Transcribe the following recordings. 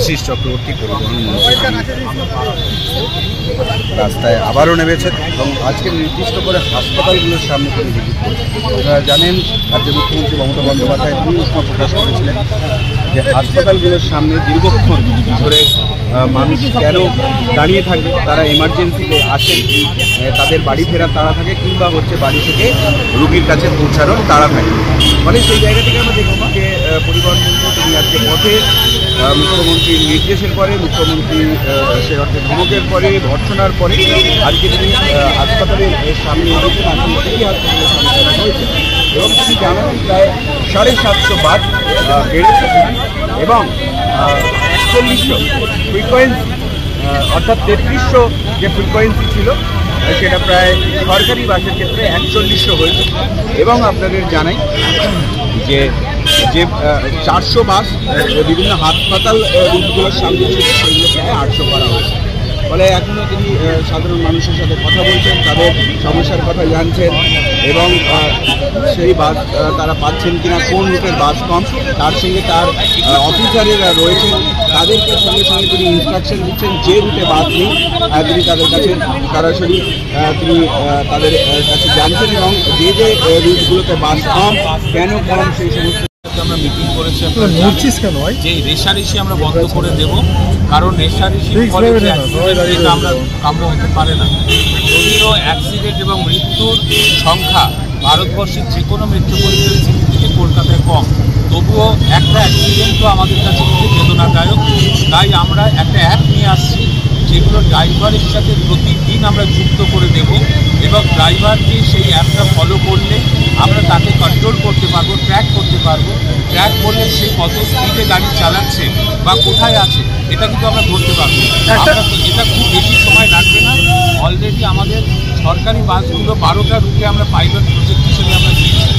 দেবাশিস চক্রবর্তী পরিবহন মন্ত্রী রাস্তায় আবারও নেমেছেন এবং আজকে নির্দিষ্ট করে হাসপাতালগুলোর সামনে তিনি ভিজিট করছেন। আপনারা জানেন রাজ্যের মুখ্যমন্ত্রী মমতা বন্দ্যোপাধ্যায় তিনি উষ্মা প্রকাশ করেছিলেন যে হাসপাতালগুলোর সামনে দীর্ঘক্ষণ ধরে মানুষ কেন দাঁড়িয়ে থাকবে, তারা এমার্জেন্সিতে আসেন, তাদের বাড়ি ফেরার তাড়া থাকে কিংবা বাড়ি থেকে রোগীর কাছে পৌঁছানোর তাড়া থাকে। ফলে সেই জায়গা থেকে আমরা দেখব যে পরিবহন মন্ত্রী তিনি আজকে পথে মুখ্যমন্ত্রীর নির্দেশের পরে, মুখ্যমন্ত্রী সে অর্থে ধমকের পরে, ভর্ৎসনার পরে আজকে তিনি হাসপাতালের সামনে এসেছেন। এখন থেকেই হাসপাতালের সামনে হয়েছে এবং তিনি জানালেন প্রায় 750 বাস বেড়েছে এবং 4100 ফ্রিকোয়েন্সি অর্থাৎ 3300 যে ফ্রিকোয়েন্সি ছিল সেটা প্রায় সরকারি বাসের ক্ষেত্রে 4100 হয়েছে। এবং আপনাদের জানাই যে 400 বাস বিভিন্ন হাসপাতাল রুটগুলোর সামনে ছিল, সেগুলো প্রায় 800 করা হয়েছে। ফলে এখনও তিনি সাধারণ মানুষের সাথে কথা বলছেন, তাদের সমস্যার কথা জানছেন এবং সেই বাস তারা পাচ্ছেন কিনা, কোন রুটের বাস কম, তার সঙ্গে তার অফিসারেরা রয়েছেন তাদেরকে সঙ্গে সঙ্গে তিনি ইনস্ট্রাকশন দিচ্ছেন যে রুটে বাস নেই তিনি তাদের কাছে সরাসরি তিনি তাদের কাছে জানছেন এবং যে যে রুটগুলোতে বাস কম, কেন কম, সেই সমস্ত আমরা মিটিং করেছি। যে রেশারেশি আমরা বন্ধ করে দেব, কারণ রেশারেশির ফলে আমরা কাম্য হতে পারে না। যদিও অ্যাক্সিডেন্ট এবং মৃত্যুর সংখ্যা ভারতবর্ষের যে কোনো মেট্রোপলিটন সিটি থেকে কলকাতায় কম, তবুও একটা অ্যাক্সিডেন্টও আমাদের কাছে খুব বেদনাদায়ক। তাই আমরা একটা অ্যাপ নিয়ে আসছি যেগুলো ড্রাইভারের সাথে প্রতিদিন আমরা যুক্ত করে দেব এবং ড্রাইভারকে সেই অ্যাপটা ফলো করলে আমরা তাকে কন্ট্রোল করতে পারবো, ট্র্যাক করতে পারবো। ট্র্যাক করলে সে কত স্পিডে গাড়ি চালাচ্ছে বা কোথায় আছে এটা কিন্তু আমরা ধরতে পারবো। এটা খুব বেশি সময় লাগবে না। অলরেডি আমাদের সরকারি বাসগুলো 12টা রুটে আমরা পাইলট প্রজেক্ট হিসেবে আমরা দিয়েছি,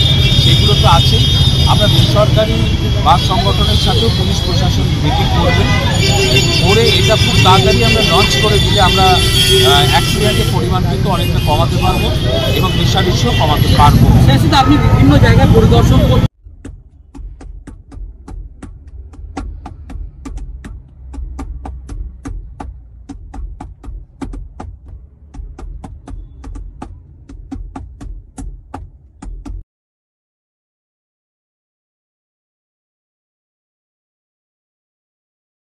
সেগুলো তো আছেই। আমরা বেসরকারি বাস সংগঠনের সাথেও পুলিশ প্রশাসন মিটিং করবে, করে এটা খুব তাড়াতাড়ি আমরা লঞ্চ করে দিলে আমরা অ্যাক্সিডেন্টের পরিমাণ কিন্তু অনেকটা কমাতে পারবো এবং রেশারেশিও কমাতে পারবো। আপনি বিভিন্ন জায়গায় পরিদর্শন